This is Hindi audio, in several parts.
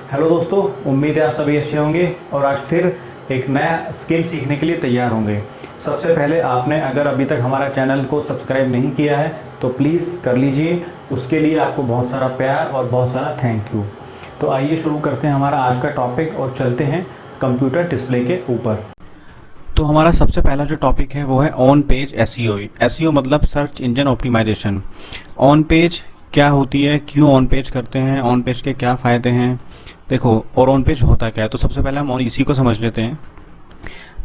हेलो दोस्तों, उम्मीद है आप सभी अच्छे होंगे और आज फिर एक नया स्किल सीखने के लिए तैयार होंगे। सबसे पहले आपने अगर अभी तक हमारा चैनल को सब्सक्राइब नहीं किया है तो प्लीज़ कर लीजिए। उसके लिए आपको बहुत सारा प्यार और बहुत सारा थैंक यू। तो आइए शुरू करते हैं हमारा आज का टॉपिक और चलते हैं कंप्यूटर डिस्प्ले के ऊपर। तो हमारा सबसे पहला जो टॉपिक है वो है ऑन पेज एसईओ। एसईओ मतलब search engine optimization. On page क्या होती है, क्यों ऑन पेज करते हैं, ऑन पेज के क्या फ़ायदे हैं, देखो और ऑन पेज होता क्या है। तो सबसे पहले हम इसी को समझ लेते हैं।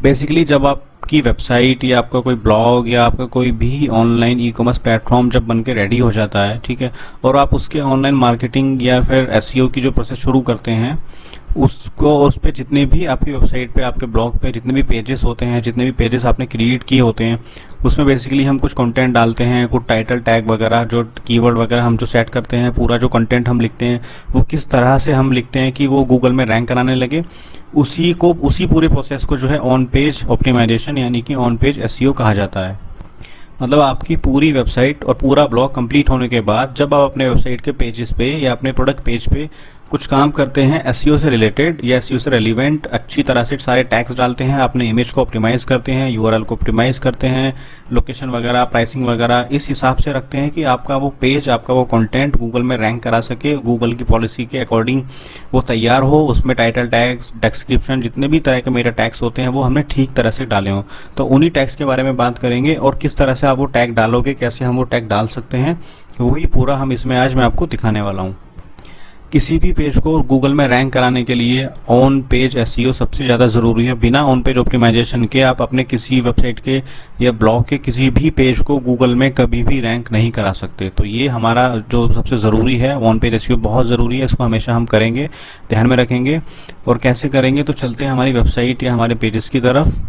बेसिकली जब आपकी वेबसाइट या आपका कोई ब्लॉग या आपका कोई भी ऑनलाइन ई कॉमर्स प्लेटफॉर्म जब बन के रेडी हो जाता है, ठीक है, और आप उसके ऑनलाइन मार्केटिंग या फिर एसईओ की जो प्रोसेस शुरू करते हैं, उसको उस पर जितने भी आपकी वेबसाइट पे आपके ब्लॉग पे जितने भी पेजेस होते हैं, जितने भी पेजेस आपने क्रिएट किए होते हैं, उसमें बेसिकली हम कुछ कंटेंट डालते हैं, कुछ टाइटल टैग वगैरह, जो कीवर्ड वगैरह हम जो सेट करते हैं, पूरा जो कंटेंट हम लिखते हैं वो किस तरह से हम लिखते हैं कि वो गूगल में रैंक कराने लगे, उसी पूरे प्रोसेस को जो है ऑन पेज ऑप्टिमाइजेशन यानी कि ऑन पेज एसईओ कहा जाता है। मतलब आपकी पूरी वेबसाइट और पूरा ब्लॉग कंप्लीट होने के बाद जब आप अपने वेबसाइट के पेजेस पे या अपने प्रोडक्ट पेज पे कुछ काम करते हैं एसईओ से रिलेटेड या एसईओ से रेलिवेंट, अच्छी तरह से सारे टैग्स डालते हैं, अपने इमेज को ऑप्टिमाइज़ करते हैं, यूआरएल को ऑप्टिमाइज़ करते हैं, लोकेशन वगैरह, प्राइसिंग वगैरह इस हिसाब से रखते हैं कि आपका वो पेज, आपका वो कंटेंट गूगल में रैंक करा सके, गूगल की पॉलिसी के अकॉर्डिंग वो तैयार हो, उसमें टाइटल टैग्स, डिस्क्रिप्शन, जितने भी तरह के मेरे टैग्स होते हैं वो हमने ठीक तरह से डाले हों। तो उन्हीं टैग्स के बारे में बात करेंगे और किस तरह से आप वो टैग डालोगे, कैसे हम वो टैग डाल सकते हैं, वही पूरा हम इसमें आज मैं आपको दिखाने वाला हूँ। किसी भी पेज को गूगल में रैंक कराने के लिए ऑन पेज एसईओ सबसे ज़्यादा ज़रूरी है। बिना ऑन पेज ऑप्टिमाइजेशन के आप अपने किसी वेबसाइट के या ब्लॉग के किसी भी पेज को गूगल में कभी भी रैंक नहीं करा सकते। तो ये हमारा जो सबसे ज़रूरी है, ऑन पेज एसईओ बहुत ज़रूरी है, इसको हमेशा हम करेंगे, ध्यान में रखेंगे। और कैसे करेंगे, तो चलते हैं हमारी वेबसाइट या हमारे पेजेस की तरफ।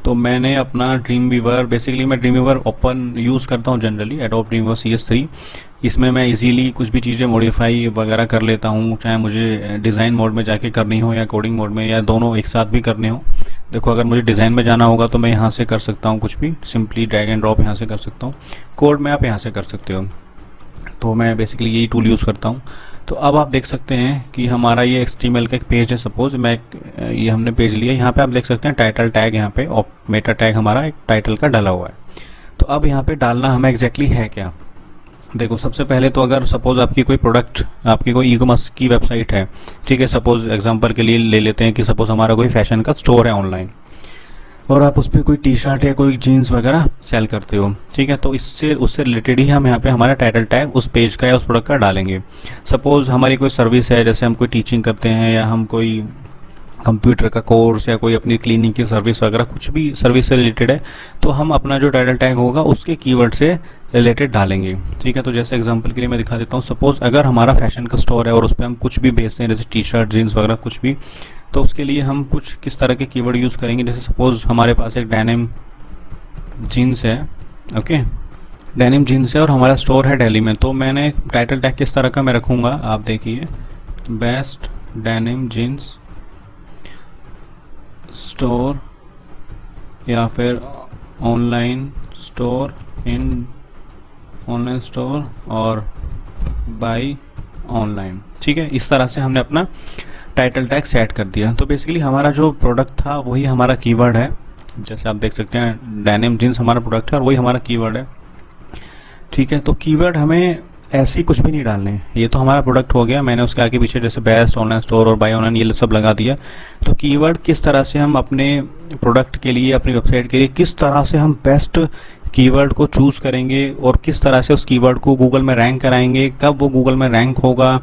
तो मैंने अपना ड्रीम वीवर, बेसिकली मैं ड्रीम वीवर ओपन यूज़ करता हूँ generally, adobe dream Weaver CS3। इसमें मैं इजीली कुछ भी चीज़ें मॉडिफाई वगैरह कर लेता हूँ, चाहे मुझे डिज़ाइन मोड में जाके करनी हो या कोडिंग मोड में, या दोनों एक साथ भी करने हो। देखो अगर मुझे डिज़ाइन में जाना होगा तो मैं यहाँ से कर सकता हूँ, कुछ भी सिंपली ड्रैग एंड ड्रॉप यहाँ से कर सकता हूँ। कोड में आप यहाँ से कर सकते हो, तो मैं बेसिकली यही टूल यूज़ करता हूँ। तो अब आप देख सकते हैं कि हमारा ये HTML का एक पेज है। सपोज ये हमने पेज लिया, यहाँ पे आप देख सकते हैं टाइटल टैग, यहाँ पे मेटा टैग हमारा एक टाइटल का डाला हुआ है। तो अब यहाँ पे डालना हमें एग्जैक्टली है क्या, देखो सबसे पहले तो अगर सपोज आपकी कोई प्रोडक्ट, आपकी कोई ई कॉमर्स की वेबसाइट है, ठीक है, सपोज एग्जांपल के लिए ले लेते हैं कि सपोज हमारा कोई फैशन का स्टोर है ऑनलाइन और आप उस पर कोई टी शर्ट या कोई जीन्स वगैरह सेल करते हो, ठीक है, तो इससे उससे रिलेटेड ही हम यहाँ पे हमारा टाइटल टैग उस पेज का या उस प्रोडक्ट का डालेंगे। सपोज हमारी कोई सर्विस है, जैसे हम कोई टीचिंग करते हैं या हम कोई कंप्यूटर का कोर्स या कोई अपनी क्लीनिंग की सर्विस वगैरह, कुछ भी सर्विस से रिलेटेड है, तो हम अपना जो टाइटल टैग होगा उसके कीवर्ड से रिलेटेड डालेंगे, ठीक है। तो जैसे एग्जांपल के लिए मैं दिखा देता हूँ। सपोज अगर हमारा फैशन का स्टोर है और उस पर हम कुछ भी बेचते हैं, जैसे टी शर्ट, जीन्स वगैरह कुछ भी, तो उसके लिए हम कुछ किस तरह के कीवर्ड यूज़ करेंगे। जैसे सपोज हमारे पास एक डेनिम जीन्स है, ओके, डेनिम जीन्स है और हमारा स्टोर है दिल्ली में, तो मैंने टाइटल टैग किस तरह का मैं रखूँगा, आप देखिए, बेस्ट डेनिम जीन्स स्टोर या फिर ऑनलाइन स्टोर और बाई ऑनलाइन, ठीक है। इस तरह से हमने अपना टाइटल टैग सेट कर दिया। तो बेसिकली हमारा जो प्रोडक्ट था वही हमारा कीवर्ड है। जैसे आप देख सकते हैं डेनिम जीन्स हमारा प्रोडक्ट है और वही हमारा कीवर्ड है, ठीक है। तो कीवर्ड हमें ऐसे ही कुछ भी नहीं डालने, ये तो हमारा प्रोडक्ट हो गया, मैंने उसके आगे पीछे जैसे बेस्ट ऑनलाइन स्टोर और बाय ऑनलाइन ये सब लगा दिया। तो कीवर्ड किस तरह से हम अपने प्रोडक्ट के लिए, अपनी वेबसाइट के लिए किस तरह से हम बेस्ट कीवर्ड को चूज़ करेंगे और किस तरह से उस कीवर्ड को गूगल में रैंक कराएंगे, कब वो गूगल में रैंक होगा,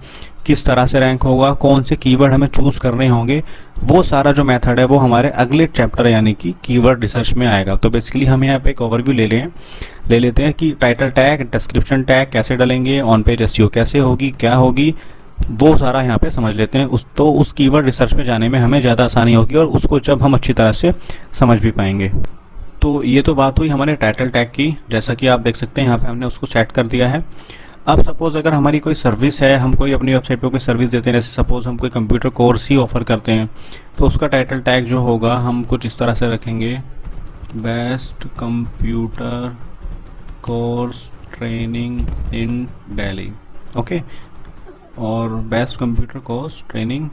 किस तरह से रैंक होगा, कौन से कीवर्ड हमें चूज़ करने होंगे, वो सारा जो मेथड है वो हमारे अगले चैप्टर यानी कि कीवर्ड रिसर्च में आएगा। तो बेसिकली हम यहाँ पे एक ओवरव्यू ले लेते हैं कि टाइटल टैग, डिस्क्रिप्शन टैग कैसे डालेंगे, ऑन पेज एसईओ कैसे होगी, क्या होगी, वो सारा यहाँ पे समझ लेते हैं। उस कीवर्ड रिसर्च में जाने में हमें ज़्यादा आसानी होगी और उसको जब हम अच्छी तरह से समझ भी पाएंगे। तो ये तो बात हुई हमारे टाइटल टैग की, जैसा कि आप देख सकते हैं यहाँ पे हमने उसको सेट कर दिया है। अब सपोज़ अगर हमारी कोई सर्विस है, हम कोई अपनी वेबसाइट पे कोई सर्विस देते हैं, जैसे सपोज़ हम कोई कंप्यूटर कोर्स ही ऑफ़र करते हैं, तो उसका टाइटल टैग जो होगा हम कुछ इस तरह से रखेंगे, best computer course training in Delhi, okay. और बेस्ट कंप्यूटर कोर्स ट्रेनिंग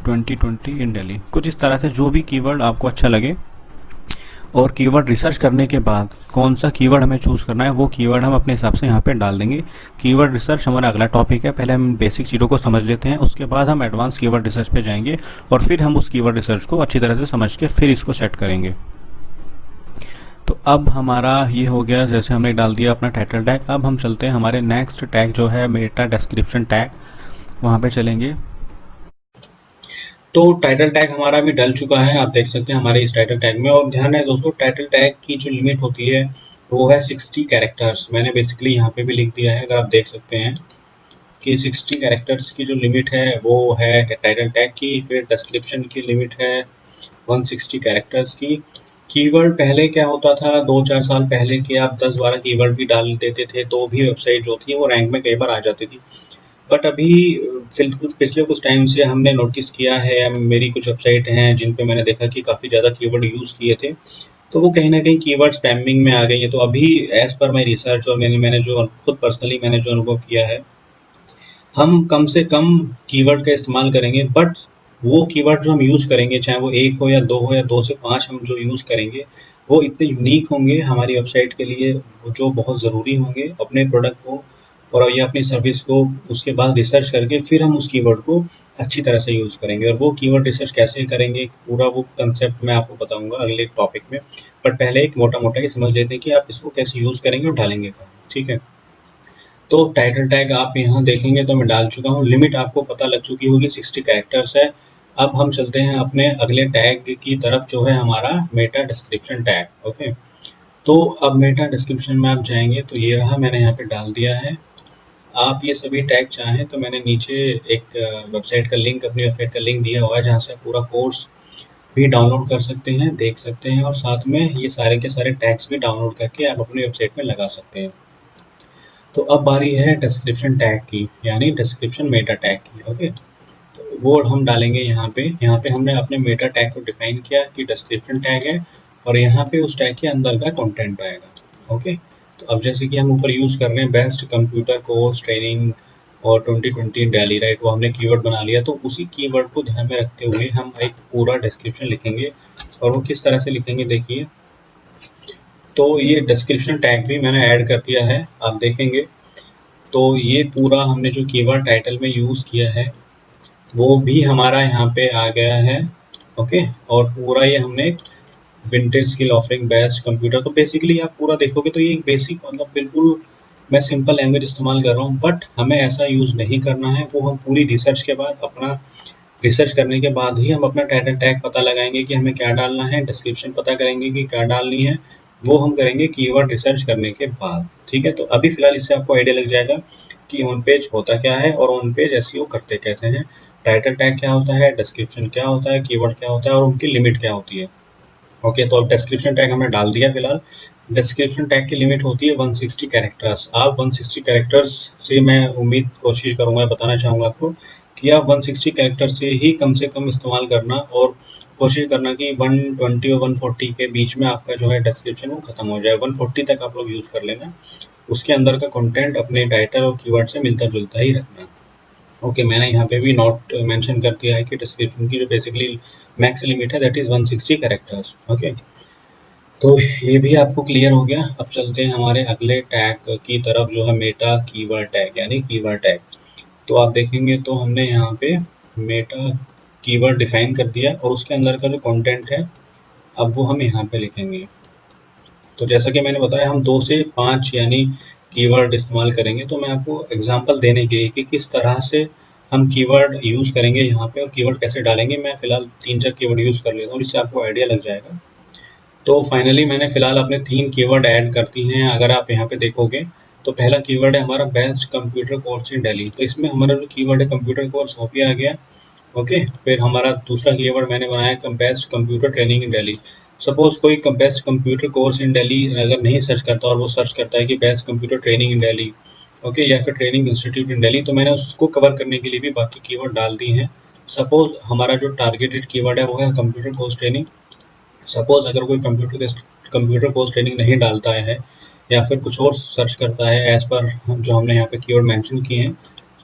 2020 इन दिल्ली, कुछ इस तरह से जो भी कीवर्ड आपको अच्छा लगे। और कीवर्ड रिसर्च करने के बाद कौन सा कीवर्ड हमें चूज़ करना है वो कीवर्ड हम अपने हिसाब से यहाँ पे डाल देंगे। कीवर्ड रिसर्च हमारा अगला टॉपिक है, पहले हम बेसिक चीज़ों को समझ लेते हैं, उसके बाद हम एडवांस कीवर्ड रिसर्च पे जाएंगे और फिर हम उस कीवर्ड रिसर्च को अच्छी तरह से समझ के फिर इसको सेट करेंगे। तो अब हमारा ये हो गया, जैसे हमने डाल दिया अपना टाइटल टैग। अब हम चलते हैं हमारे नेक्स्ट टैग जो है मेटा डिस्क्रिप्शन टैग, वहाँ पे चलेंगे। तो टाइटल टैग हमारा भी डल चुका है, आप देख सकते हैं हमारे इस टाइटल टैग में। और ध्यान है दोस्तों, टाइटल टैग की जो लिमिट होती है वो है 60 कैरेक्टर्स। मैंने बेसिकली यहाँ पे भी लिख दिया है, अगर आप देख सकते हैं कि 60 कैरेक्टर्स की जो लिमिट है वो है टाइटल टैग की। फिर डिस्क्रिप्शन की लिमिट है 160 कैरेक्टर्स की। कीवर्ड पहले क्या होता था, 2-4 साल पहले के आप 10-12 कीवर्ड भी डाल देते थे तो भी वेबसाइट जो थी वो रैंक में कई बार आ जाती थी। बट अभी पिछले कुछ टाइम से हमने नोटिस किया है, मेरी कुछ वेबसाइट हैं जिन पे मैंने देखा कि काफ़ी ज़्यादा कीवर्ड यूज़ किए थे, तो वो कहीं ना कहीं कीवर्ड स्पैमिंग में आ गई है। तो अभी एज पर माई रिसर्च और मैंने जो खुद पर्सनली मैंने जो अनुभव किया है, हम कम से कम कीवर्ड का इस्तेमाल करेंगे। बट वो कीवर्ड जो हम यूज़ करेंगे, चाहे वो 1 हो या 2 हो या 2 से 5 हम जो यूज़ करेंगे, वो इतने यूनिक होंगे हमारी वेबसाइट के लिए, जो बहुत ज़रूरी होंगे अपने प्रोडक्ट को और या अपनी सर्विस को। उसके बाद रिसर्च करके फिर हम उस कीवर्ड को अच्छी तरह से यूज़ करेंगे। और वो कीवर्ड रिसर्च कैसे करेंगे, पूरा वो कंसेप्ट मैं आपको बताऊंगा अगले टॉपिक में। बट पहले एक मोटा ये समझ लेते हैं कि आप इसको कैसे यूज़ करेंगे और डालेंगे कहाँ, ठीक है। तो टाइटल टैग आप यहाँ देखेंगे तो मैं डाल चुका हूँ। लिमिट आपको पता लग चुकी होगी, 60 कैरेक्टर्स है। अब हम चलते हैं अपने अगले टैग की तरफ जो है हमारा मेटा डिस्क्रिप्शन टैग। ओके, तो अब मेटा डिस्क्रिप्शन में आप जाएंगे तो ये रहा, मैंने यहाँ पे डाल दिया है। आप ये सभी टैग चाहें तो मैंने नीचे एक वेबसाइट का लिंक, अपनी वेबसाइट का लिंक दिया हुआ है जहाँ से पूरा कोर्स भी डाउनलोड कर सकते हैं, देख सकते हैं, और साथ में ये सारे के सारे टैग्स भी डाउनलोड करके आप अपनी वेबसाइट में लगा सकते हैं। तो अब बारी है डिस्क्रिप्शन टैग की, यानी डिस्क्रिप्शन मेटा टैग की। ओके, तो वो हम डालेंगे यहाँ पे हमने अपने मेटा टैग को डिफाइन किया कि डिस्क्रिप्शन टैग है और यहाँ पे उस टैग के अंदर का कंटेंट आएगा। ओके, तो अब जैसे कि हम ऊपर यूज़ कर रहे हैं बेस्ट कंप्यूटर कोर्स ट्रेनिंग और 2020 दिल्ली, राइट, वो हमने कीवर्ड बना लिया। तो उसी कीवर्ड को ध्यान में रखते हुए हम एक पूरा डिस्क्रिप्शन लिखेंगे। और वो किस तरह से लिखेंगे देखिए, तो ये डिस्क्रिप्शन टैग भी मैंने ऐड कर दिया है, आप देखेंगे। तो ये पूरा हमने जो कीवर्ड टाइटल में यूज़ किया है वो भी हमारा यहाँ पे आ गया है। ओके, और पूरा ये हमने vintage skill offering best computer, तो बेसिकली आप पूरा देखोगे तो ये एक बेसिक, मतलब बिल्कुल मैं सिंपल लैंग्वेज इस्तेमाल कर रहा हूँ, बट हमें ऐसा यूज़ नहीं करना है। वो हम पूरी रिसर्च के बाद, अपना रिसर्च करने के बाद ही हम अपना टाइटल टैग पता लगाएंगे कि हमें क्या डालना है, डिस्क्रिप्शन पता करेंगे कि क्या डालनी है, वो हम करेंगे कीवर्ड रिसर्च करने के बाद, ठीक है। तो अभी फिलहाल इससे आपको आइडिया लग जाएगा कि ऑन पेज होता क्या है और ऑन पेज एसईओ करते कैसे हैं, टाइटल टैग क्या होता है, डिस्क्रिप्शन क्या होता है, कीवर्ड क्या होता है और उनकी लिमिट क्या होती है। ओके, तो अब डिस्क्रिप्शन टैग हमने डाल दिया फिलहाल। डिस्क्रिप्शन टैग की लिमिट होती है 160 कैरेक्टर्स। आप 160 कैरेक्टर्स से, मैं कोशिश करूंगा, बताना चाहूँगा आपको कि आप 160 कैरेक्टर्स से कम इस्तेमाल करना और कोशिश करना कि 120 और 140 के बीच में आपका जो है डिस्क्रिप्शन वो खत्म हो जाए। 140 तक आप लोग यूज़ कर लेना, उसके अंदर का कंटेंट अपने टाइटल और कीवर्ड से मिलता जुलता ही रखना। ओके, मैंने यहाँ पे भी नोट मेंशन कर दिया है कि डिस्क्रिप्शन की जो बेसिकली मैक्स लिमिट है दैट इज़ 160 कैरेक्टर्स। ओके, तो ये भी आपको क्लियर हो गया। अब चलते हैं हमारे अगले टैग की तरफ जो है मेटा कीवर्ड टैग, यानी कीवर्ड टैग। तो आप देखेंगे तो हमने यहाँ पे मेटा कीवर्ड डिफाइन कर दिया और उसके अंदर का जो कंटेंट है अब वो हम यहाँ पे लिखेंगे। तो जैसा कि मैंने बताया हम 2 से 5 यानी कीवर्ड इस्तेमाल करेंगे। तो मैं आपको एग्जांपल देने के लिए कि किस तरह से हम कीवर्ड यूज़ करेंगे यहाँ पे और कीवर्ड कैसे डालेंगे, मैं फिलहाल 3-4 कीवर्ड यूज़ कर लेता हूँ, इससे आपको आइडिया लग जाएगा। तो फाइनली मैंने फिलहाल अपने 3 कीवर्ड ऐड कर दी हैं। अगर आप यहाँ पे देखोगे तो पहला कीवर्ड है हमारा best computer course in Delhi, तो इसमें हमारा जो कीवर्ड है कंप्यूटर कोर्स वो भी आ गया। ओके, फिर हमारा दूसरा कीवर्ड मैंने बनाया best computer training in Delhi. Suppose कोई best computer course in Delhi अगर नहीं सर्च करता और वो सर्च करता है कि best computer training in Delhi, okay, या फिर ट्रेनिंग इंस्टीट्यूट इन दिल्ली, तो मैंने उसको कवर करने के लिए भी बाकी कीवर्ड डाल दी हैं। सपोज हमारा जो टारगेटेड कीवर्ड है वो है कंप्यूटर कोर्स ट्रेनिंग। सपोज अगर कोई कंप्यूटर कोर्स ट्रेनिंग नहीं डालता है या फिर कुछ और सर्च करता है एज पर जो हमने यहाँ पे कीवर्ड मेंशन किए हैं,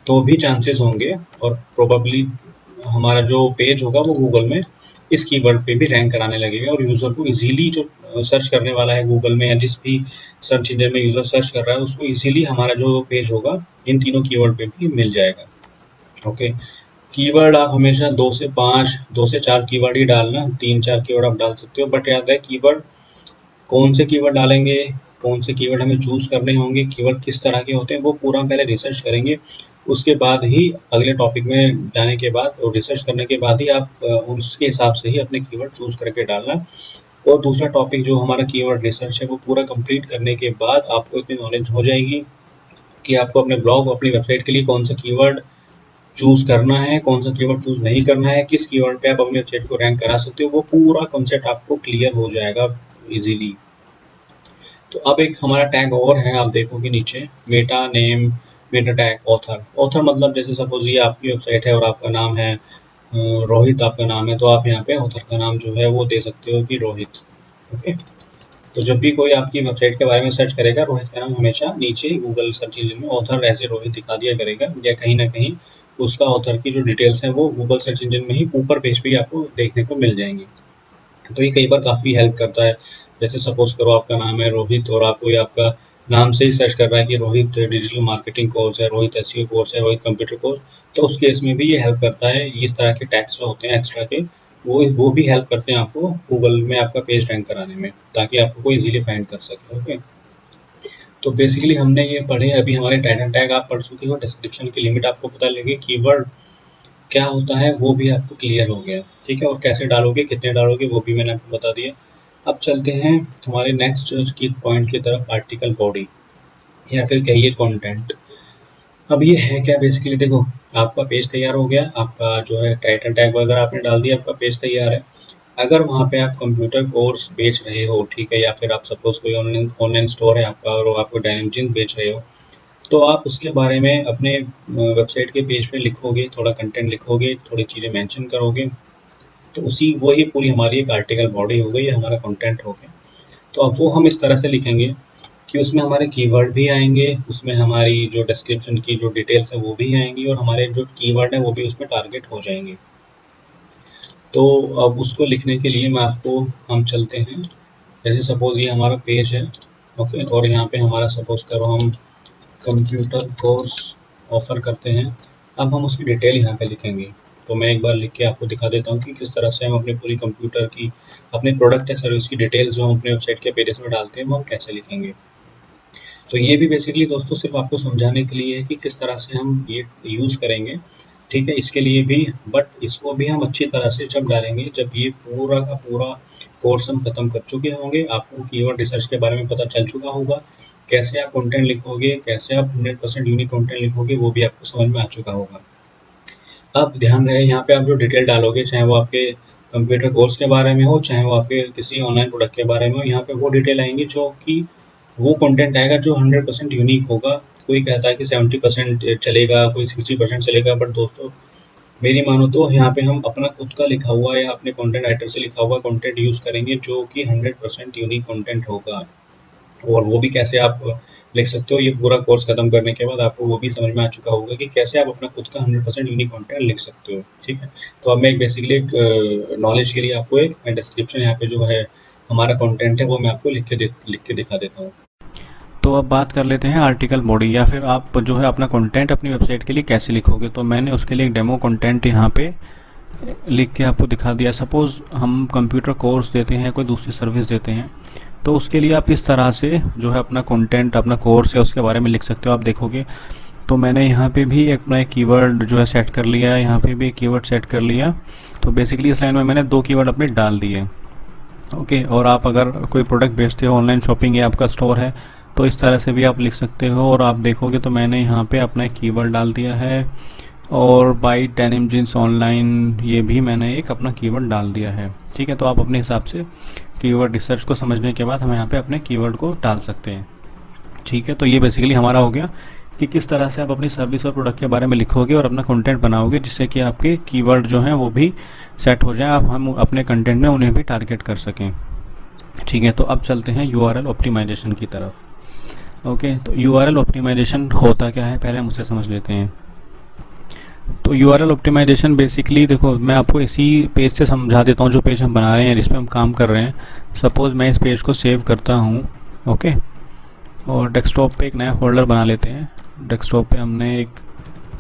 तो भी चांसेस होंगे और प्रोबेबली हमारा जो पेज होगा वो गूगल में इस कीवर्ड पे भी रैंक कराने लगेगा और यूज़र को इजीली जो सर्च करने वाला है गूगल में या जिस भी सर्च इंजन में यूज़र सर्च कर रहा है उसको इजीली हमारा जो पेज होगा इन तीनों कीवर्ड पे भी मिल जाएगा। ओके, कीवर्ड आप हमेशा 2 से 5, 2 से 4 कीवर्ड ही डालना, 3-4 कीवर्ड आप डाल सकते हो, बट याद है कीवर्ड कौन से कीवर्ड डालेंगे, कौन से कीवर्ड हमें चूज़ करने होंगे, कीवर्ड किस तरह के होते हैं, वो पूरा पहले रिसर्च करेंगे। उसके बाद ही अगले टॉपिक में जाने के बाद और रिसर्च करने के बाद ही आप उसके हिसाब से ही अपने कीवर्ड चूज़ करके डालना। और दूसरा टॉपिक जो हमारा कीवर्ड रिसर्च है वो पूरा कंप्लीट करने के बाद आपको इतनी नॉलेज हो जाएगी कि आपको अपने ब्लॉग, अपनी वेबसाइट के लिए कौन सा कीवर्ड चूज़ करना है, कौन सा कीवर्ड चूज़ नहीं करना है, किस कीवर्ड पे आप अपनी वेबसाइट को रैंक करा सकते हो, वो पूरा कॉन्सेप्ट आपको क्लियर हो जाएगा ईज़िली। तो अब एक हमारा टैग और है, आप देखोगे नीचे Meta name, Meta tag, author. Author मतलब जैसे सपोज ये आपकी वेबसाइट है और आपका नाम है रोहित, आपका नाम है, तो आप यहाँ पे ऑथर का नाम जो है वो दे सकते हो कि रोहित। ओके, तो जब भी कोई आपकी वेबसाइट के बारे में सर्च करेगा, रोहित का नाम हमेशा नीचे गूगल सर्च इंजन में ऑथर ऐसे रोहित दिखा दिया करेगा, या कहीं ना कहीं उसका ऑथर की जो डिटेल्स हैं वो गूगल सर्च इंजन में ही ऊपर पेज पे ही आपको देखने को मिल जाएंगी। तो ये कई बार काफ़ी हेल्प करता है। जैसे सपोज़ करो आपका नाम है रोहित और आपको ये आपका नाम से ही सर्च कर रहा है कि रोहित डिजिटल मार्केटिंग कोर्स है, रोहित एसईओ कोर्स है, रोहित कंप्यूटर कोर्स, तो उस केस में भी ये हेल्प करता है। इस तरह के टैग्स जो होते हैं एक्स्ट्रा के, वो भी हेल्प करते हैं आपको गूगल में आपका पेज रैंक कराने में, ताकि आपको कोई ईज़िली फाइंड कर सके। ओके, तो बेसिकली हमने ये पढ़े, अभी हमारे टाइटल टैग आप पढ़ चुके हो, डिस्क्रिप्शन की लिमिट आपको पता लगे, कीवर्ड क्या होता है वो भी आपको क्लियर हो गया, ठीक है, और कैसे डालोगे, कितने डालोगे, वो भी मैंने आपको बता दिया। अब चलते हैं हमारे नेक्स्ट की पॉइंट की तरफ, आर्टिकल बॉडी या फिर कहिए कंटेंट। अब ये है क्या, बेसिकली देखो, आपका पेज तैयार हो गया, आपका जो है टाइटल टैग वगैरह आपने डाल दिया, आपका पेज तैयार है। अगर वहाँ पे आप कंप्यूटर कोर्स बेच रहे हो, ठीक है, या फिर आप सपोज कोई ऑनलाइन ऑनलाइन स्टोर है आपका और आपको डेनिम जींस बेच रहे हो, तो आप उसके बारे में अपने वेबसाइट के पेज पे लिखोगे, थोड़ा कंटेंट लिखोगे, थोड़ी चीज़ें मेंशन करोगे, तो उसी वही पूरी हमारी एक आर्टिकल बॉडी हो गई, हमारा कंटेंट हो गया। तो अब वो हम इस तरह से लिखेंगे कि उसमें हमारे कीवर्ड भी आएंगे, उसमें हमारी जो डिस्क्रिप्शन की जो डिटेल्स है वो भी आएंगी और हमारे जो कीवर्ड है वो भी उसमें टारगेट हो जाएंगे। तो अब उसको लिखने के लिए मैं आपको, हम चलते हैं, जैसे सपोज ये हमारा पेज है, ओके, और यहाँ पे हमारा सपोज करो हम कंप्यूटर कोर्स ऑफ़र करते हैं। अब हम उसकी डिटेल यहाँ पे लिखेंगे। तो मैं एक बार लिख के आपको दिखा देता हूँ कि किस तरह से हम अपनी पूरी कंप्यूटर की, अपने प्रोडक्ट या सर्विस की डिटेल्स जो हम अपने वेबसाइट के पेजेस में डालते हैं वो हम कैसे लिखेंगे। तो ये भी बेसिकली दोस्तों सिर्फ आपको समझाने के लिए है कि किस तरह से हम ये यूज़ करेंगे, ठीक है, इसके लिए भी, बट इसको भी हम अच्छी तरह से जब डालेंगे जब ये पूरा का पूरा कोर्स हम ख़त्म कर चुके होंगे, आपको कीवर्ड रिसर्च के बारे में पता चल चुका होगा, कैसे आप कंटेंट लिखोगे, कैसे आप 100% यूनिक कंटेंट लिखोगे, वो भी आपको समझ में आ चुका होगा। अब ध्यान रहे यहाँ पे आप जो डिटेल डालोगे, चाहे वो आपके कंप्यूटर कोर्स के बारे में हो, चाहे वो आपके किसी ऑनलाइन प्रोडक्ट के बारे में हो, यहाँ पे वो डिटेल आएंगी जो कि वो कंटेंट आएगा जो 100% यूनिक होगा। कोई कहता है कि 70% चलेगा, कोई 60% चलेगा, बट दोस्तों मेरी मानो तो यहाँ पे हम अपना खुद का लिखा हुआ या अपने कंटेंट राइटर से लिखा हुआ कंटेंट यूज़ करेंगे जो कि 100% यूनिक कंटेंट होगा। और वो भी कैसे आप लिख सकते हो, ये पूरा कोर्स खत्म करने के बाद आपको वो भी समझ में आ चुका होगा कि कैसे आप अपना खुद का 100% यूनिक कंटेंट लिख सकते हो, ठीक है। तो अब मैं एक बेसिकली एक नॉलेज के लिए आपको एक मैं डिस्क्रिप्शन यहाँ पे जो है हमारा कंटेंट है वो मैं आपको लिख के दिखा देता हूँ। तो अब बात कर लेते हैं आर्टिकल बॉडी, या फिर आप जो है अपना कंटेंट अपनी वेबसाइट के लिए कैसे लिखोगे। तो मैंने उसके लिए एक डेमो कंटेंट यहाँ पे लिख के आपको दिखा दिया। सपोज़ हम कंप्यूटर कोर्स देते हैं, कोई दूसरी सर्विस देते हैं, तो उसके लिए आप इस तरह से जो है अपना कंटेंट, अपना कोर्स है उसके बारे में लिख सकते हो। आप देखोगे तो मैंने यहाँ पे भी अपना एक कीवर्ड जो है सेट कर लिया है, यहाँ पे भी एक कीवर्ड सेट कर लिया। तो बेसिकली इस लाइन में मैंने 2 कीवर्ड अपने डाल दिए, ओके। और आप अगर कोई प्रोडक्ट बेचते हो, ऑनलाइन शॉपिंग है, आपका स्टोर है, तो इस तरह से भी आप लिख सकते हो। और आप देखोगे तो मैंने यहाँ पे अपना एक कीवर्ड डाल दिया है, और बाई डेनिम जींस ऑनलाइन, ये भी मैंने एक अपना कीवर्ड डाल दिया है, ठीक है। तो आप अपने हिसाब से कीवर्ड रिसर्च को समझने के बाद हम यहाँ पे अपने कीवर्ड को डाल सकते हैं, ठीक है। तो ये बेसिकली हमारा हो गया कि किस तरह से आप अपनी सर्विस और प्रोडक्ट के बारे में लिखोगे और अपना कंटेंट बनाओगे, जिससे कि आपके कीवर्ड जो हैं वो भी सेट हो जाए, आप हम अपने कंटेंट में उन्हें भी टारगेट कर सकें, ठीक है। तो अब चलते हैं यूआरएल ऑप्टिमाइजेशन की तरफ। ओके, तो URL ऑप्टिमाइजेशन होता क्या है, पहले हम उसे समझ लेते हैं। तो URL ऑप्टिमाइजेशन बेसिकली देखो, मैं आपको इसी पेज से समझा देता हूँ जो पेज हम बना रहे हैं, जिस पे हम काम कर रहे हैं। सपोज़ मैं इस पेज को सेव करता हूँ, ओके, और डेस्कटॉप पे एक नया फोल्डर बना लेते हैं। डेस्कटॉप पे हमने एक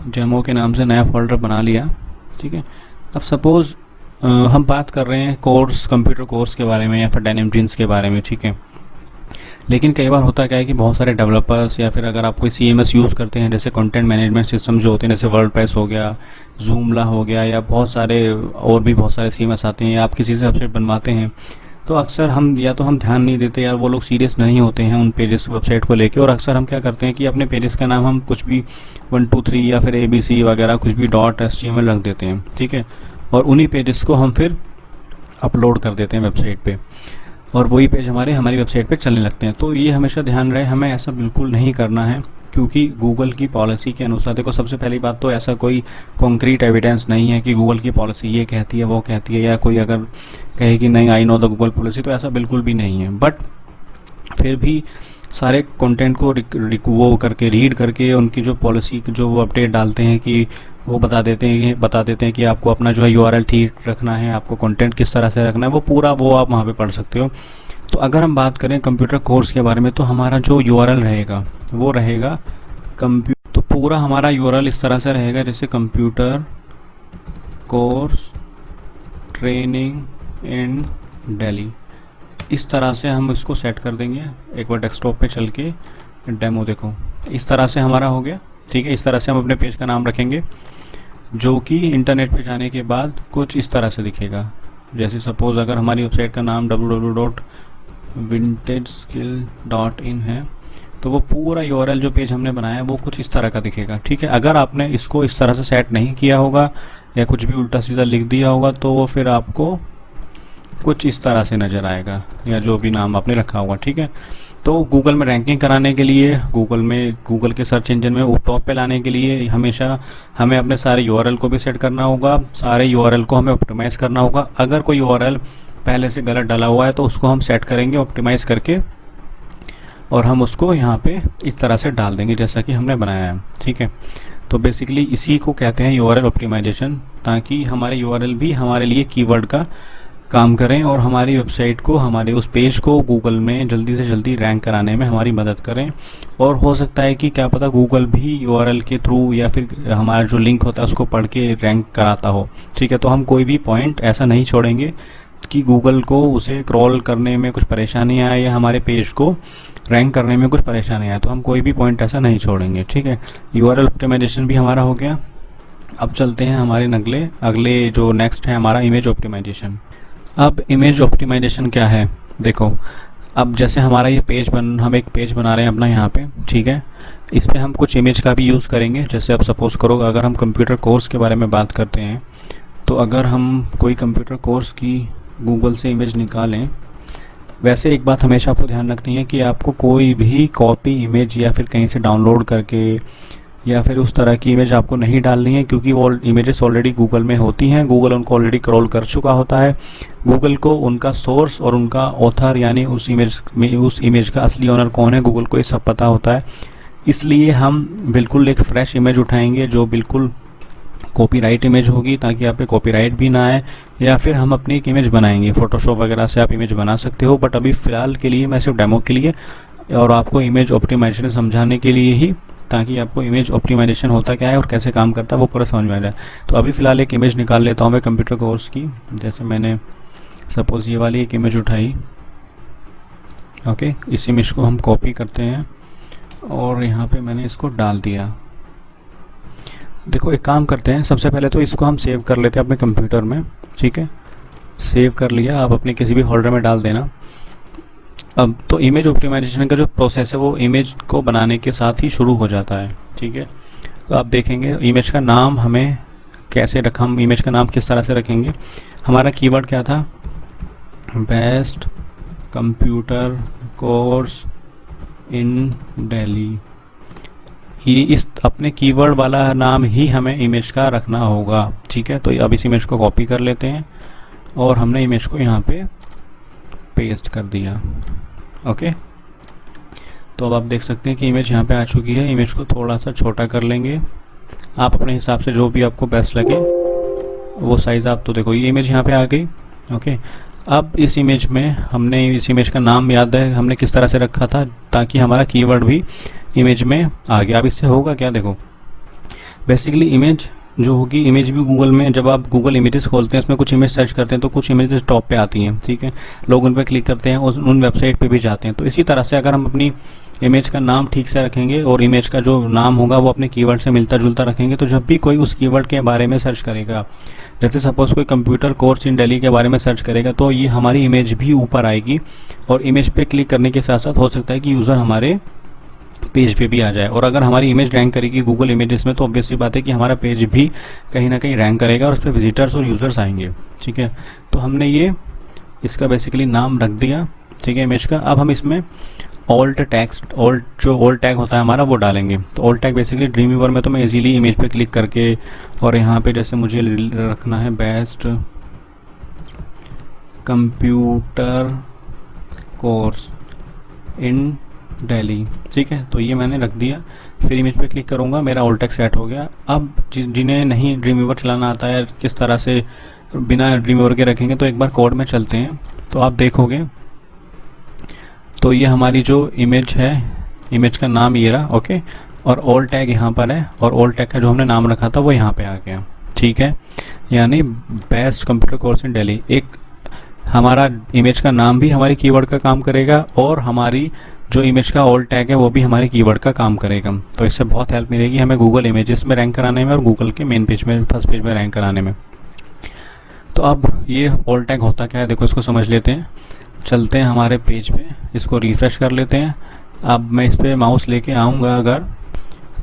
डेमो के नाम से नया फोल्डर बना लिया, ठीक है। अब सपोज़ हम बात कर रहे हैं कोर्स, कंप्यूटर कोर्स के बारे में या फिर डेनिम जीन्स के बारे में, ठीक है। लेकिन कई बार होता क्या है कि बहुत सारे डेवलपर्स या फिर अगर आप कोई CMS यूज़ करते हैं, जैसे कंटेंट मैनेजमेंट सिस्टम जो होते हैं, जैसे वर्डप्रेस हो गया, जूमला हो गया, या बहुत सारे और भी बहुत सारे CMS आते हैं, या आप किसी से वेबसाइट बनवाते हैं, तो अक्सर हम या तो हम ध्यान नहीं देते, या वो लोग सीरियस नहीं होते हैं उन पेजेस वेबसाइट को लेके, और अक्सर हम क्या करते हैं कि अपने पेजेस का नाम हम कुछ भी 1 2 3 या फिर ABC वगैरह कुछ भी .html रख देते हैं, ठीक है। और उन्हीं पेजेस को हम फिर अपलोड कर देते हैं वेबसाइट पे, और वही पेज हमारी वेबसाइट पे चलने लगते हैं। तो ये हमेशा ध्यान रहे, हमें ऐसा बिल्कुल नहीं करना है, क्योंकि गूगल की पॉलिसी के अनुसार, देखो सबसे पहली बात तो ऐसा कोई कॉन्क्रीट एविडेंस नहीं है कि गूगल की पॉलिसी ये कहती है वो कहती है, या कोई अगर कहे कि नहीं I know the Google policy, तो ऐसा बिल्कुल भी नहीं है। बट फिर भी सारे कंटेंट को वो करके रीड करके उनकी जो पॉलिसी जो वो अपडेट डालते हैं कि वो बता देते हैं कि आपको अपना जो है URL ठीक रखना है, आपको कंटेंट किस तरह से रखना है, वो पूरा वो आप वहाँ पे पढ़ सकते हो। तो अगर हम बात करें कंप्यूटर कोर्स के बारे में, तो हमारा जो URL रहेगा वो रहेगा तो पूरा हमारा URL इस तरह से रहेगा, जैसे computer course training in Delhi, इस तरह से हम इसको सेट कर देंगे। एक बार डेस्कटॉप पे चल के डेमो देखो, इस तरह से हमारा हो गया, ठीक है। इस तरह से हम अपने पेज का नाम रखेंगे, जो कि इंटरनेट पे जाने के बाद कुछ इस तरह से दिखेगा। जैसे सपोज़ अगर हमारी वेबसाइट का नाम www.vintageskill.in है, तो वो पूरा URL जो पेज हमने बनाया है वो कुछ इस तरह का दिखेगा, ठीक है। अगर आपने इसको इस तरह से सेट नहीं किया होगा या कुछ भी उल्टा सीधा लिख दिया होगा, तो वो फिर आपको कुछ इस तरह से नज़र आएगा, या जो भी नाम आपने रखा होगा, ठीक है। तो गूगल में रैंकिंग कराने के लिए, गूगल के सर्च इंजन में टॉप पे लाने के लिए हमेशा हमें अपने सारे URL को भी सेट करना होगा, सारे URL को हमें ऑप्टिमाइज़ करना होगा। अगर कोई URL पहले से गलत डाला हुआ है तो उसको हम सेट करेंगे ऑप्टिमाइज़ करके, और हम उसको यहाँ पे इस तरह से डाल देंगे जैसा कि हमने बनाया है, ठीक है। तो बेसिकली इसी को कहते हैं URL ऑप्टिमाइजेशन, ताकि हमारे URL भी हमारे लिए कीवर्ड का काम करें और हमारी वेबसाइट को, हमारे उस पेज को गूगल में जल्दी से जल्दी रैंक कराने में हमारी मदद करें। और हो सकता है कि क्या पता गूगल भी URL के थ्रू या फिर हमारा जो लिंक होता है उसको पढ़ के रैंक कराता हो, ठीक है। तो हम कोई भी पॉइंट ऐसा नहीं छोड़ेंगे कि गूगल को उसे क्रॉल करने में कुछ परेशानी आए या हमारे पेज को रैंक करने में कुछ परेशानी आए, तो हम कोई भी पॉइंट ऐसा नहीं छोड़ेंगे, ठीक है। URL ऑप्टिमाइजेशन भी हमारा हो गया। अब चलते हैं हमारे अगले जो नेक्स्ट है हमारा इमेज ऑप्टिमाइजेशन। अब इमेज ऑप्टिमाइजेशन क्या है, देखो अब जैसे हमारा ये हम एक पेज बना रहे हैं अपना यहाँ पे, ठीक है। इस पे हम कुछ इमेज का भी यूज़ करेंगे। जैसे अब सपोज़ करो अगर हम कंप्यूटर कोर्स के बारे में बात करते हैं, तो अगर हम कोई कंप्यूटर कोर्स की गूगल से इमेज निकालें, वैसे एक बात हमेशा आपको ध्यान रखनी है कि आपको कोई भी कॉपी इमेज या फिर कहीं से डाउनलोड करके या फिर उस तरह की इमेज आपको नहीं डालनी है, क्योंकि वो इमेजेस ऑलरेडी गूगल में होती हैं, गूगल उनको ऑलरेडी क्रॉल कर चुका होता है। गूगल को उनका सोर्स और उनका ऑथर यानी उस इमेज का असली ओनर कौन है, गूगल को ये सब पता होता है। इसलिए हम बिल्कुल एक फ़्रेश इमेज उठाएंगे जो बिल्कुल कॉपीराइट इमेज होगी, ताकि आप पे कॉपीराइट भी ना आए। या फिर हम अपनी एक इमेज बनाएंगे, फ़ोटोशॉप वगैरह से आप इमेज बना सकते हो, बट अभी फ़िलहाल के लिए मैं सिर्फ डेमो के लिए और आपको इमेज ऑप्टिमाइजेशन समझाने के लिए ही, ताकि आपको इमेज ऑप्टिमाइजेशन होता क्या है और कैसे काम करता है वो पूरा समझ में आ जाए। तो अभी फ़िलहाल एक इमेज निकाल लेता हूँ मैं कंप्यूटर कोर्स की। जैसे मैंने सपोज़ ये वाली एक इमेज उठाई, ओके। इस इमेज को हम कॉपी करते हैं और यहाँ पे मैंने इसको डाल दिया। देखो एक काम करते हैं, सबसे पहले तो इसको हम सेव कर लेते हैं अपने कंप्यूटर में, ठीक है। सेव कर लिया, आप अपने किसी भी होल्डर में डाल देना। अब तो इमेज ऑप्टिमाइजेशन का जो प्रोसेस है वो इमेज को बनाने के साथ ही शुरू हो जाता है, ठीक है। तो आप देखेंगे इमेज का नाम हमें कैसे रखा, हम इमेज का नाम किस तरह से रखेंगे। हमारा कीवर्ड क्या था, best computer course in Delhi. ये इस अपने कीवर्ड वाला नाम ही हमें इमेज का रखना होगा, ठीक है। तो अब इस इमेज को कॉपी कर लेते हैं और हमने इमेज को यहाँ पे पेस्ट कर दिया, ओके। तो अब आप देख सकते हैं कि इमेज यहाँ पे आ चुकी है। इमेज को थोड़ा सा छोटा कर लेंगे आप अपने हिसाब से, जो भी आपको बेस्ट लगे वो साइज़ आप। तो देखो ये इमेज यहाँ पे आ गई। ओके, अब इस इमेज में हमने इस इमेज का नाम याद है हमने किस तरह से रखा था, ताकि हमारा कीवर्ड भी इमेज में आ गया। अब इससे होगा क्या, देखो बेसिकली इमेज जो होगी, इमेज भी गूगल में जब आप गूगल इमेजेस खोलते हैं, उसमें कुछ इमेज सर्च करते हैं तो कुछ इमेजेस टॉप पे आती हैं, ठीक है। लोग उन पर क्लिक करते हैं, उन वेबसाइट पे भी जाते हैं। तो इसी तरह से अगर हम अपनी इमेज का नाम ठीक से रखेंगे और इमेज का जो नाम होगा वो अपने कीवर्ड से मिलता जुलता रखेंगे, तो जब भी कोई उस कीवर्ड के बारे में सर्च करेगा, जैसे सपोज़ कोई कंप्यूटर कोर्स इन दिल्ली के बारे में सर्च करेगा, तो ये हमारी इमेज भी ऊपर आएगी। और इमेज पे क्लिक करने के साथ साथ हो सकता है कि यूज़र हमारे पेज पे भी आ जाए। और अगर हमारी इमेज रैंक करेगी गूगल इमेजेस में, तो ऑब्वियस सी बात है कि हमारा पेज भी कहीं ना कहीं रैंक करेगा और उस पर विजिटर्स और यूज़र्स आएंगे, ठीक है। तो हमने ये इसका बेसिकली नाम रख दिया, ठीक है, इमेज का। अब हम इसमें ऑल्ट टैग होता है हमारा वो डालेंगे। तो alt tag basically Dreamweaver में तो मैं इजीली इमेज पे क्लिक करके, और यहाँ पे जैसे मुझे रखना है best computer course in Delhi, ठीक है, तो ये मैंने रख दिया। फिर इमेज पे क्लिक करूँगा, मेरा ऑल्ट टैग सेट हो गया। अब जिन्हें नहीं ड्रीम वीवर चलाना आता है, किस तरह से बिना ड्रीम वीवर के रखेंगे, तो एक बार कोड में चलते हैं तो आप देखोगे तो ये हमारी जो इमेज है, इमेज का नाम ये रहा, ओके। और ऑल्ट टैग यहाँ पर है, और ऑल्ट टैग का जो हमने नाम रखा था वो यहाँ पे आ गया, ठीक है। यानी best computer course in Delhi, एक हमारा इमेज का नाम भी हमारी कीवर्ड का काम करेगा, और हमारी जो इमेज का ऑल्ट टैग है वो भी हमारे कीवर्ड का काम करेगा। तो इससे बहुत हेल्प मिलेगी हमें गूगल इमेजेस में रैंक कराने में और गूगल के मेन पेज में, फर्स्ट पेज में रैंक कराने में। तो अब ये ऑल्ट टैग होता क्या है, देखो इसको समझ लेते हैं। चलते हैं हमारे पेज पे, इसको रिफ़्रेश कर लेते हैं। अब मैं इस पर माउस लेके आऊँगा अगर,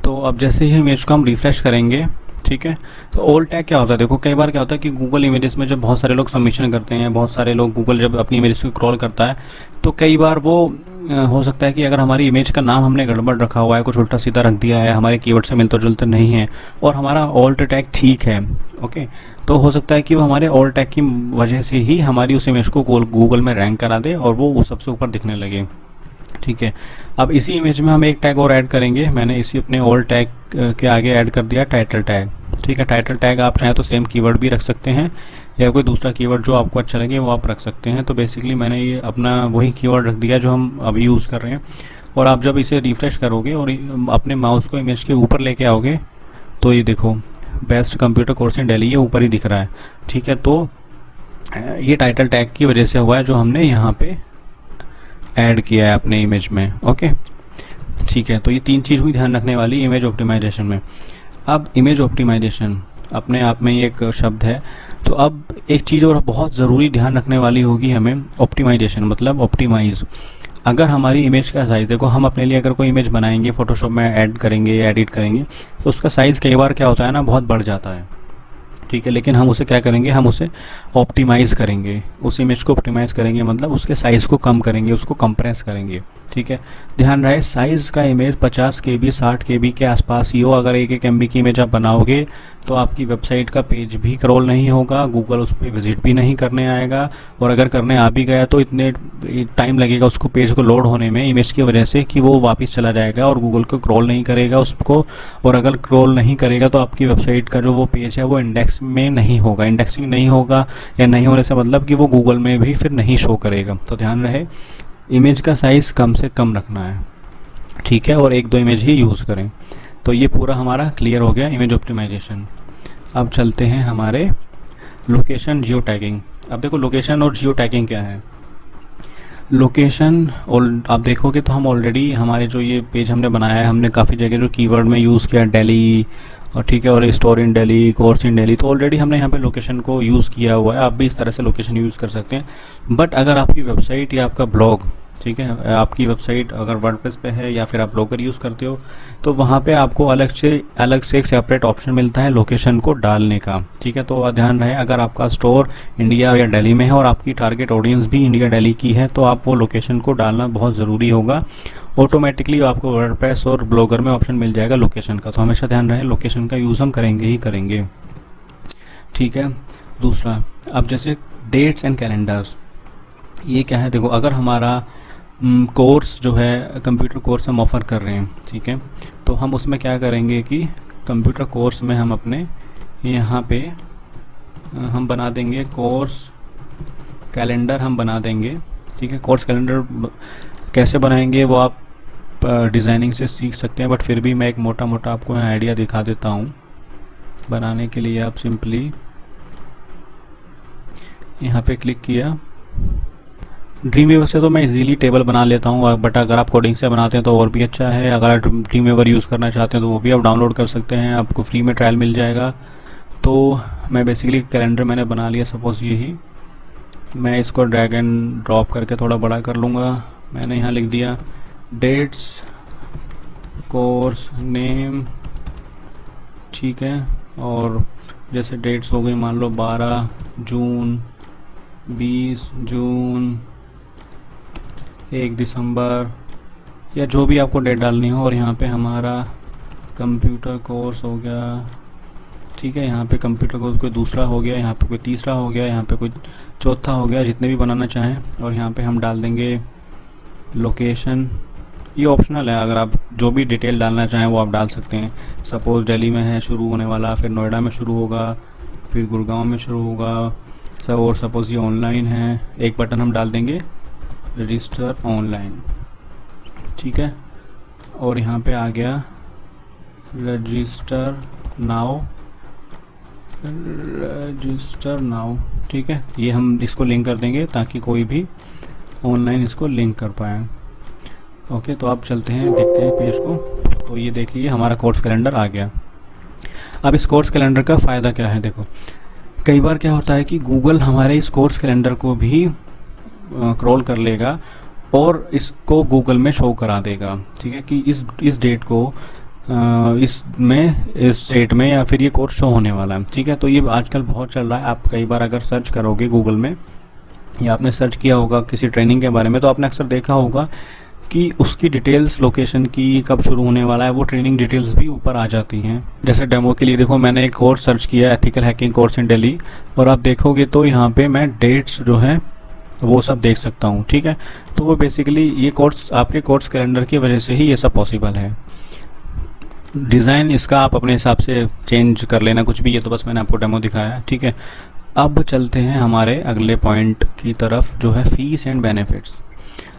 तो अब जैसे ही इमेज को हम रिफ़्रेश करेंगे, ठीक है। तो ऑल्ट टैग क्या होता है, देखो कई बार क्या होता है कि गूगल इमेजेस में जब बहुत सारे लोग सबमिशन करते हैं, बहुत सारे लोग गूगल जब अपनी इमेजेस को क्रॉल करता है, तो कई बार वो हो सकता है कि अगर हमारी इमेज का नाम हमने गड़बड़ रखा हुआ है, कुछ उल्टा सीधा रख दिया है, हमारे कीवर्ड से मिलता जुलता नहीं है, और हमारा ऑल्ट टैग ठीक है, ओके, तो हो सकता है कि वो हमारे ऑल्ट टैग की वजह से ही हमारी उस इमेज को गूगल में रैंक करा दे और वो सबसे ऊपर दिखने लगे, ठीक है। अब इसी इमेज में हम एक टैग और ऐड करेंगे। मैंने इसी अपने ऑल्ट टैग के आगे ऐड कर दिया टाइटल टैग, ठीक है। टाइटल टैग आप चाहें तो सेम कीवर्ड भी रख सकते हैं, या कोई दूसरा कीवर्ड जो आपको अच्छा लगे वो आप रख सकते हैं। तो बेसिकली मैंने ये अपना वही कीवर्ड रख दिया जो हम अभी यूज़ कर रहे हैं। और आप जब इसे रिफ़्रेश करोगे और अपने माउस को इमेज के ऊपर लेके आओगे, तो ये देखो best computer course in Delhi ये ऊपर ही दिख रहा है, ठीक है। तो ये टाइटल टैग की वजह से हुआ है जो हमने यहाँ पे ऐड किया है अपने इमेज में, ओके, ठीक है। तो ये तीन चीज़ हुई ध्यान रखने वाली इमेज ऑप्टिमाइजेशन में। अब इमेज ऑप्टिमाइजेशन अपने आप में एक शब्द है, तो अब एक चीज़ और बहुत ज़रूरी ध्यान रखने वाली होगी हमें, ऑप्टिमाइजेशन मतलब ऑप्टिमाइज़। अगर हमारी इमेज का साइज़, देखो हम अपने लिए अगर कोई इमेज बनाएंगे, फोटोशॉप में ऐड करेंगे, एडिट करेंगे, तो उसका साइज़ कई बार क्या होता है ना, बहुत बढ़ जाता है, ठीक है। लेकिन हम उसे क्या करेंगे, हम उसे ऑप्टिमाइज़ करेंगे, उस इमेज को ऑप्टिमाइज़ करेंगे, मतलब उसके साइज़ को कम करेंगे, उसको कंप्रेस करेंगे, ठीक है। ध्यान रहे साइज़ का इमेज 50 KB 60 KB के आसपास ही हो। अगर 1-1 MB की इमेज आप बनाओगे तो आपकी वेबसाइट का पेज भी क्रॉल नहीं होगा, गूगल उस पर विजिट भी नहीं करने आएगा, और अगर करने आ भी गया तो इतने टाइम लगेगा उसको पेज को लोड होने में इमेज की वजह से कि वो वापस चला जाएगा और गूगल को क्रॉल नहीं करेगा उसको। और अगर क्रॉल नहीं करेगा तो आपकी वेबसाइट का जो वो पेज है वो इंडेक्स में नहीं होगा, इंडेक्सिंग नहीं होगा, या नहीं होने से मतलब कि वो गूगल में भी फिर नहीं शो करेगा। तो ध्यान रहे इमेज का साइज़ कम से कम रखना है, ठीक है, और 1-2 इमेज ही यूज़ करें। तो ये पूरा हमारा क्लियर हो गया इमेज ऑप्टिमाइजेशन। अब चलते हैं हमारे लोकेशन जियो टैगिंग। अब देखो लोकेशन और जियो टैगिंग क्या है। लोकेशन और आप देखोगे तो हम ऑलरेडी हमारे जो ये पेज हमने बनाया है, हमने काफ़ी जगह जो कीवर्ड में यूज़ किया दिल्ली, और ठीक है, और store in Delhi, course in Delhi, तो ऑलरेडी हमने यहाँ पे लोकेशन को यूज़ किया हुआ है। आप भी इस तरह से लोकेशन यूज़ कर सकते हैं। बट अगर आपकी वेबसाइट या आपका ब्लॉग, ठीक है, आपकी वेबसाइट अगर वर्डप्रेस पे है या फिर आप ब्लॉगर यूज़ करते हो, तो वहाँ पे आपको अलग से एक सेपरेट ऑप्शन मिलता है लोकेशन को डालने का, ठीक है। तो ध्यान रहे अगर आपका स्टोर इंडिया या दिल्ली में है और आपकी टारगेट ऑडियंस भी इंडिया दिल्ली की है, तो आप वो लोकेशन को डालना बहुत ज़रूरी होगा। ऑटोमेटिकली आपको वर्डप्रेस और ब्लॉगर में ऑप्शन मिल जाएगा लोकेशन का। तो हमेशा ध्यान रहे लोकेशन का यूज़ हम करेंगे ही करेंगे, ठीक है। दूसरा, अब जैसे डेट्स एंड कैलेंडर्स, ये क्या है, देखो अगर हमारा कोर्स जो है कंप्यूटर कोर्स हम ऑफ़र कर रहे हैं, ठीक है। तो हम उसमें क्या करेंगे कि कंप्यूटर कोर्स में हम अपने यहाँ पे हम बना देंगे कोर्स कैलेंडर, हम बना देंगे, ठीक है। कोर्स कैलेंडर कैसे बनाएंगे वो आप डिज़ाइनिंग से सीख सकते हैं, बट फिर भी मैं एक मोटा मोटा आपको आइडिया दिखा देता हूँ। बनाने के लिए आप सिंपली यहाँ पे क्लिक किया। ड्रीमवीवर से तो मैं इजीली टेबल बना लेता हूँ, बट अगर आप कोडिंग से बनाते हैं तो और भी अच्छा है। अगर आप ड्रीमवीवर यूज़ करना चाहते हैं तो वो भी आप डाउनलोड कर सकते हैं, आपको फ्री में ट्रायल मिल जाएगा। तो मैं बेसिकली कैलेंडर मैंने बना लिया, सपोज़ यही मैं इसको ड्रैग एंड ड्रॉप करके थोड़ा बड़ा कर लूँगा। मैंने यहाँ लिख दिया डेट्स कोर्स नेम, ठीक है। और जैसे डेट्स हो गई मान लो 12 जून, 20 जून, 1 दिसंबर, या जो भी आपको डेट डालनी हो। और यहाँ पे हमारा कंप्यूटर कोर्स हो गया, ठीक है। यहाँ पे कंप्यूटर कोर्स कोई दूसरा हो गया, यहाँ पे कोई तीसरा हो गया, यहाँ पे कोई चौथा हो गया, जितने भी बनाना चाहें। और यहाँ पे हम डाल देंगे लोकेशन, ये ऑप्शनल है, अगर आप जो भी डिटेल डालना चाहें वो आप डाल सकते हैं। सपोज़ दिल्ली में है शुरू होने वाला, फिर नोएडा में शुरू होगा, फिर गुड़गांव में शुरू होगा सब। और सपोज़ ये ऑनलाइन है, एक बटन हम डाल देंगे रजिस्टर ऑनलाइन, ठीक है। और यहाँ पे आ गया रजिस्टर नाउ, रजिस्टर नाउ, ठीक है। ये हम इसको लिंक कर देंगे ताकि कोई भी ऑनलाइन इसको लिंक कर पाए। ओके, तो आप चलते हैं, देखते हैं पेज को। तो ये देख लीजिए हमारा कोर्स कैलेंडर आ गया। अब इस कोर्स कैलेंडर का फ़ायदा क्या है, देखो कई बार क्या होता है कि गूगल हमारे इस कोर्स कैलेंडर को भी क्रॉल कर लेगा और इसको गूगल में शो करा देगा, ठीक है, कि इस डेट को इस डेट में या फिर ये कोर्स शो होने वाला है, ठीक है। तो ये आजकल बहुत चल रहा है। आप कई बार अगर सर्च करोगे गूगल में या आपने सर्च किया होगा किसी ट्रेनिंग के बारे में, तो आपने अक्सर देखा होगा कि उसकी डिटेल्स, लोकेशन की, कब शुरू होने वाला है, वो ट्रेनिंग डिटेल्स भी ऊपर आ जाती हैं। जैसे डेमो के लिए देखो मैंने एक कोर्स सर्च किया, ethical hacking course in Delhi, और आप देखोगे तो यहाँ पे मैं डेट्स जो है वो सब देख सकता हूँ, ठीक है। तो वो बेसिकली ये कोर्स आपके कोर्स कैलेंडर की वजह से ही ये सब पॉसिबल है। डिज़ाइन इसका आप अपने हिसाब से चेंज कर लेना कुछ भी, ये तो बस मैंने आपको डेमो दिखाया है, ठीक है। अब चलते हैं हमारे अगले पॉइंट की तरफ, जो है फ़ीस एंड बेनिफिट्स।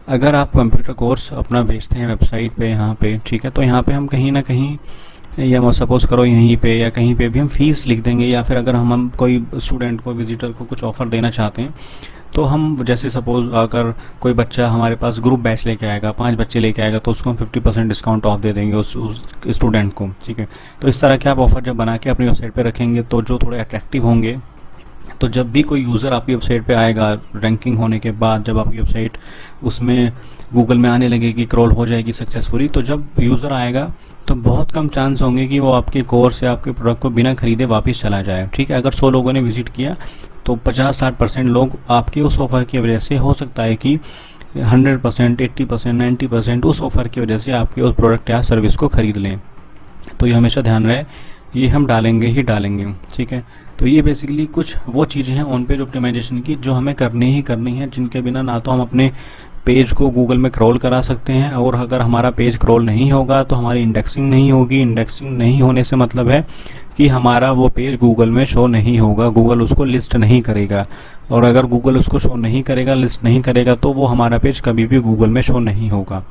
अगर आप कंप्यूटर कोर्स अपना बेचते हैं वेबसाइट पे यहाँ पे, ठीक है, तो यहाँ पे हम कहीं ना कहीं, या सपोज़ करो यहीं पे या कहीं पे भी हम फ़ीस लिख देंगे। या फिर अगर हम कोई स्टूडेंट को, विजिटर को कुछ ऑफ़र देना चाहते हैं, तो हम जैसे सपोज़ अगर कोई बच्चा हमारे पास ग्रुप बैच लेके आएगा, 5 बच्चे लेके आएगा, तो उसको हम 50% डिस्काउंट ऑफ दे देंगे उस स्टूडेंट को, ठीक है। तो इस तरह के आप ऑफ़र जब बना के अपनी वेबसाइट पे रखेंगे तो जो थोड़े अट्रैक्टिव होंगे, तो जब भी कोई यूज़र आपकी वेबसाइट पे आएगा, रैंकिंग होने के बाद जब आपकी वेबसाइट उसमें गूगल में आने लगेगी, क्रॉल हो जाएगी सक्सेसफुली, तो जब यूज़र आएगा तो बहुत कम चांस होंगे कि वो आपके कोर्स या आपके प्रोडक्ट को बिना खरीदे वापस चला जाए, ठीक है। अगर 100 लोगों ने विजिट किया तो 50-60% लोग आपके उस ऑफ़र की वजह से, हो सकता है कि 100%, 80%, 90% उस ऑफ़र की वजह से आपके उस प्रोडक्ट या सर्विस को ख़रीद लें। तो ये हमेशा ध्यान रहे, ये हम डालेंगे ही डालेंगे, ठीक है। तो ये बेसिकली कुछ वो चीज़ें हैं ऑन पेज ऑप्टिमाइजेशन की जो हमें करनी ही करनी है, जिनके बिना ना तो हम अपने पेज को गूगल में क्रॉल करा सकते हैं, और अगर हमारा पेज क्रॉल नहीं होगा तो हमारी इंडेक्सिंग नहीं होगी। इंडेक्सिंग नहीं होने से मतलब है कि हमारा वो पेज गूगल में शो नहीं होगा, गूगल उसको लिस्ट नहीं करेगा। और अगर गूगल उसको शो नहीं करेगा, लिस्ट नहीं करेगा, तो वो हमारा पेज कभी भी गूगल में शो नहीं होगा।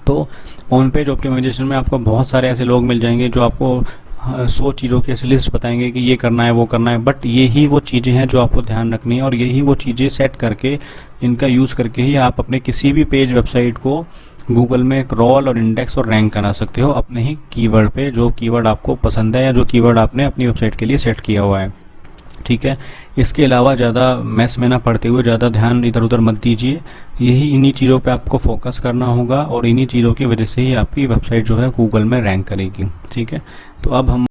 तो ऑन पेज ऑप्टिमाइजेशन में आपको बहुत सारे ऐसे लोग मिल जाएंगे जो आपको 100 चीज़ों की ऐसी लिस्ट बताएंगे कि ये करना है, वो करना है, बट यही वो चीज़ें हैं जो आपको ध्यान रखनी है, और यही वो चीज़ें सेट करके, इनका यूज़ करके ही आप अपने किसी भी पेज, वेबसाइट को गूगल में क्रॉल और इंडेक्स और रैंक करा सकते हो अपने ही कीवर्ड पे, जो कीवर्ड आपको पसंद है या जो कीवर्ड आपने अपनी वेबसाइट के लिए सेट किया हुआ है, ठीक है। इसके अलावा ज़्यादा मैस में ना पड़ते हुए ज़्यादा ध्यान इधर उधर मत दीजिए, यही इन्हीं चीज़ों पे आपको फोकस करना होगा, और इन्हीं चीज़ों की वजह से ही आपकी वेबसाइट जो है गूगल में रैंक करेगी, ठीक है। तो अब हम